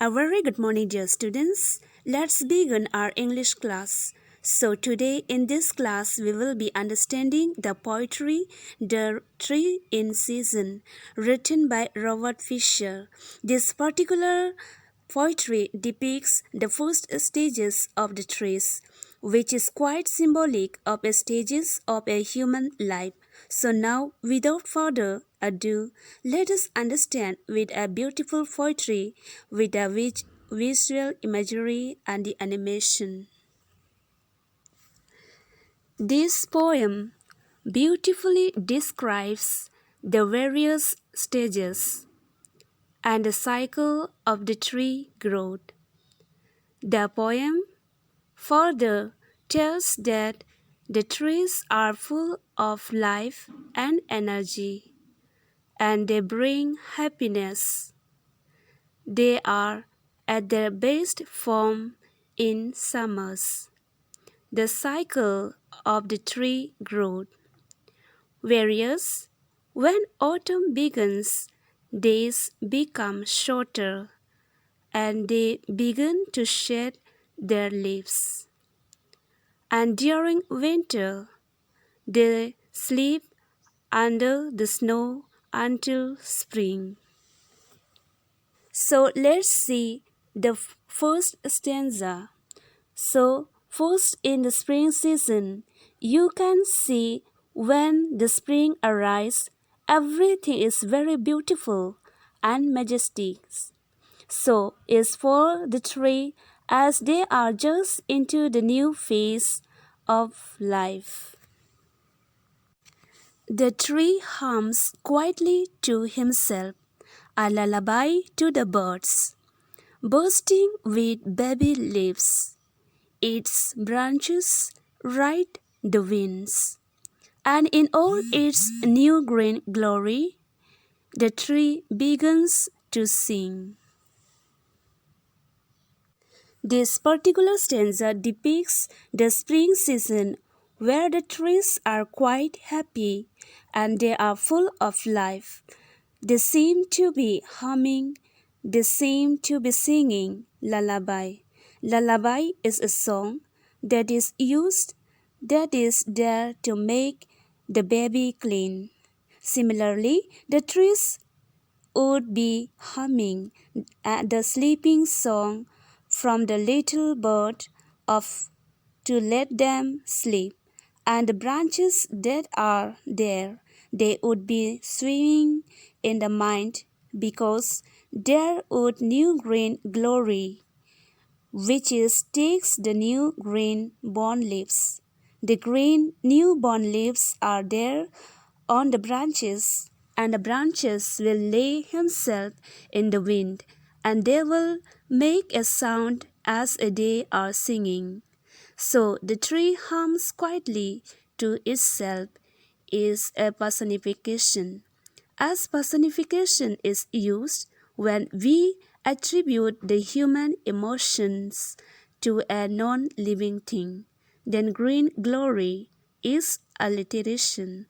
A very good morning, dear students. Let's begin our English class. So, today in this class, we will be understanding the poetry The Tree in Season, written by Robert Fisher. This particular poetry depicts the first stages of the trees, which is quite symbolic of the stages of a human life. So now, without further ado, let us understand with a beautiful poetry with a visual imagery and the animation. This poem beautifully describes the various stages and the cycle of the tree growth. The poem further tells that the trees are full of life and energy, and they bring happiness. They are at their best form in summers, the cycle of the tree growth. Whereas when autumn begins, days become shorter and they begin to shed their leaves. And during winter, they sleep under the snow until spring. So let's see the first stanza. So, first in the spring season, you can see when the spring arrives, everything is very beautiful and majestic. So is for the tree as they are just into the new phase of life. The tree hums quietly to himself, a lullaby to the birds, bursting with baby leaves. Its branches ride the winds, and in all its new green glory, the tree begins to sing. This particular stanza depicts the spring season where the trees are quite happy and they are full of life. They seem to be humming, they seem to be singing lullaby. Lullaby is a song that is used that is there to make the baby clean. Similarly, the trees would be humming the sleeping song from the little bird of to let them sleep, and the branches that are there, they would be swinging in the mind because there would new green glory, which is takes the new green born leaves. The green newborn leaves are there on the branches, and the branches will lay himself in the wind, and they will make a sound as they are singing. So the tree hums quietly to itself is a personification. As personification is used when we attribute the human emotions to a non living thing, then green glory is alliteration,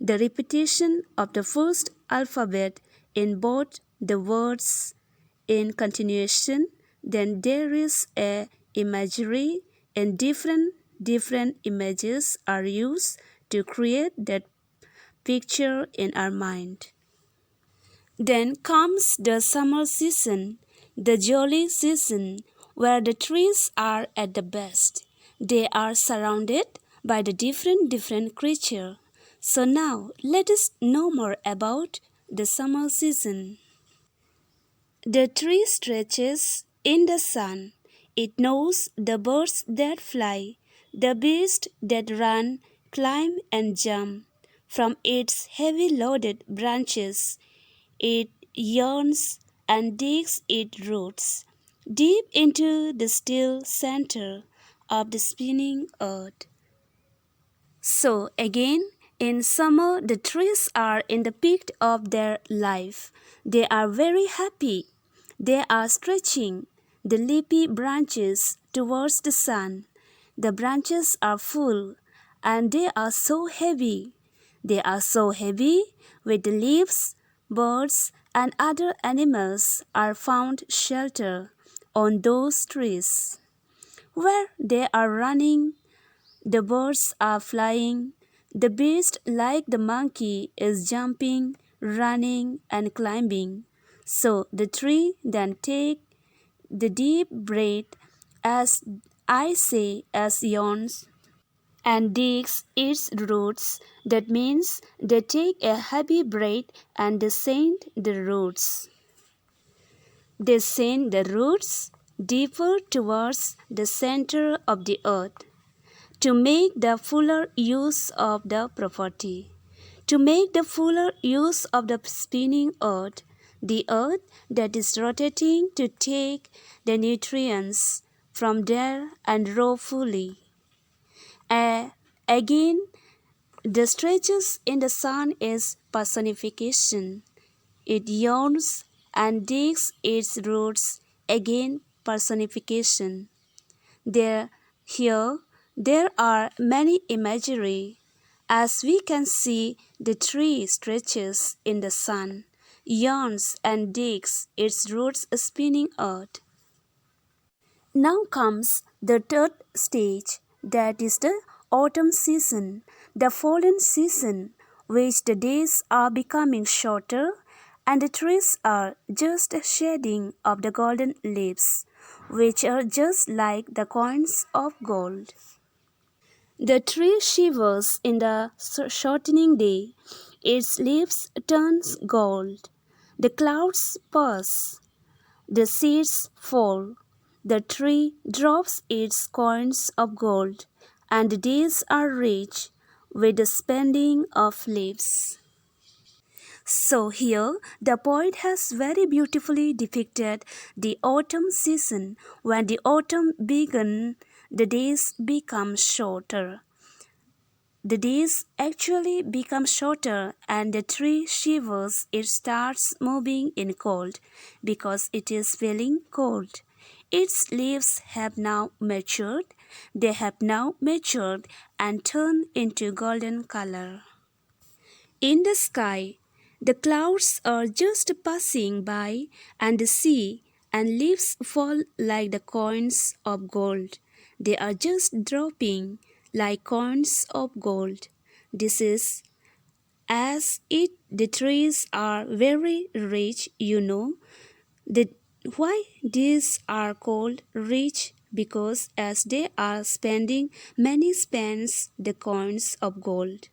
the repetition of the first alphabet in both the words in continuation, then there is a imagery and different images are used to create that picture in our mind. Then comes the summer season, the jolly season where the trees are at the best. They are surrounded by the different creature. So now let us know more about the summer season. The tree stretches in the sun. It knows the birds that fly, the beasts that run, climb, and jump. From its heavy loaded branches, it yearns and digs its roots deep into the still center of the spinning earth. So again, in summer, the trees are in the peak of their life. They are very happy. They are stretching the leafy branches towards the sun. The branches are full and they are so heavy. They are so heavy with the leaves, birds, and other animals are found shelter on those trees. Where they are running, the birds are flying, the beast like the monkey is jumping, running and climbing. So the tree then take the deep breath as I say as yawns and digs its roots. That means they take a heavy breath and descend the roots. They send the roots deeper towards the center of the earth to make the fuller use of the property. To make the fuller use of the spinning earth, the earth that is rotating to take the nutrients from there and grow fully. Again, the stretches in the sun is personification. It yawns and digs its roots, again personification. There, here, there are many imagery. As we can see, the tree stretches in the sun, yawns and digs its roots spinning earth. Now comes the third stage, that is the autumn season, the fallen season, which the days are becoming shorter and the trees are just shedding of the golden leaves, which are just like the coins of gold. The tree shivers in the shortening day, its leaves turns gold. The clouds pass, the seeds fall, the tree drops its coins of gold, and the days are rich with the spending of leaves. So here the poet has very beautifully depicted the autumn season. When the autumn began, the days become shorter. The days actually become shorter and the tree shivers. It starts moving in cold because it is feeling cold. Its leaves have now matured. They have now matured and turned into golden color. In the sky, the clouds are just passing by and the sea and leaves fall like the coins of gold. They are just dropping like coins of gold. This is as it the trees are very rich, you know. The, why these are called rich? Because as they are spending many spends the coins of gold.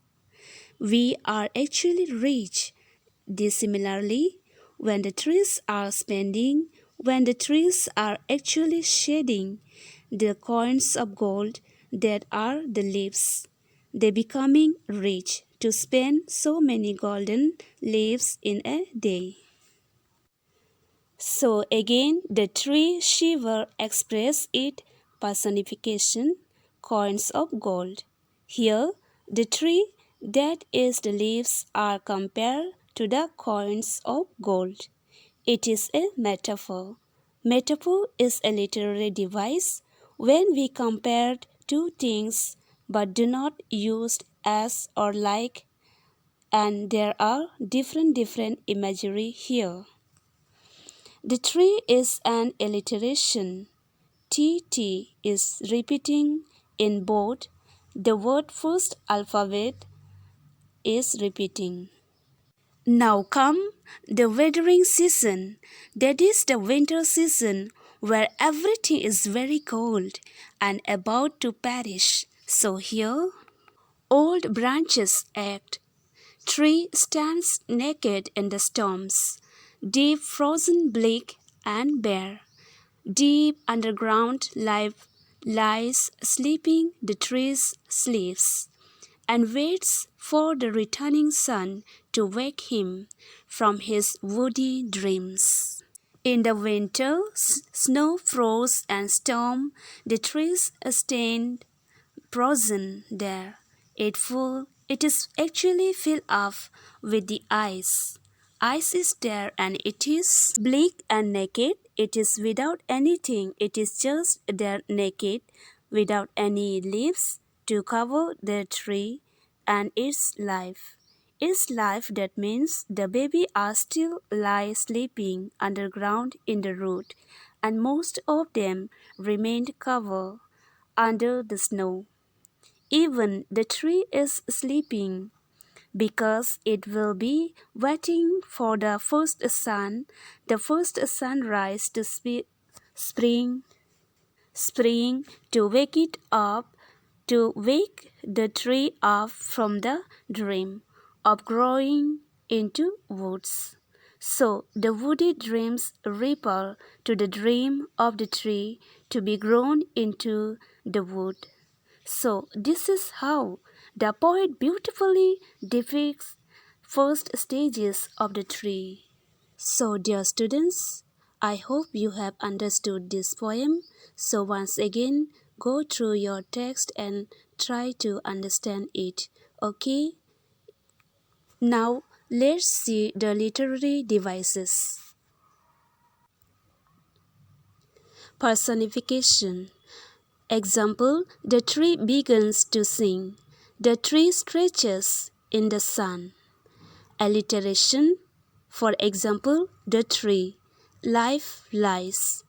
We are actually rich. This similarly, when the trees are spending, when the trees are actually shedding the coins of gold that are the leaves, they becoming rich to spend so many golden leaves in a day. So again, the tree shiver express it personification, coins of gold. Here, the tree that is the leaves are compared to the coins of gold. It is a metaphor. Metaphor is a literary device when we compare two things but do not use as or like, and there are different imagery here. The tree is an alliteration. TT is repeating in both. The word first alphabet is repeating. Now come the weathering season. That is the winter season where everything is very cold and about to perish. So here, old branches act. Tree stands naked in the storms, deep frozen bleak and bare. Deep underground lies sleeping the tree's sleeves and waits for the returning sun to wake him from his woody dreams. In the winter, snow, frost, and storm, the trees stand frozen there. It is actually filled up with the ice. Ice is there and it is bleak and naked. It is without anything. It is just there naked without any leaves to cover the tree and its life. is life, that means the baby are still lie sleeping underground in the root, and most of them remained covered under the snow. Even the tree is sleeping because it will be waiting for the first sunrise to spring spring to wake it up, to wake the tree up from the dream of growing into woods. So the woody dreams ripple to the dream of the tree to be grown into the wood. So this is how the poet beautifully depicts first stages of the tree. So, dear students, I hope you have understood this poem. So, once again, go through your text and try to understand it. Okay? Now, let's see the literary devices. Personification. Example: the tree begins to sing. The tree stretches in the sun. Alliteration. For example, the tree. Life lies.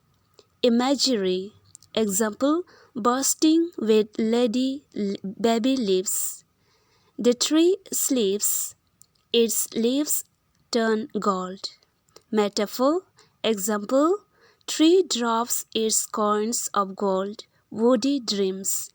Imagery. Example: bursting with baby leaves. The tree sleeps, its leaves turn gold. Metaphor. Example: tree drops its coins of gold, woody dreams.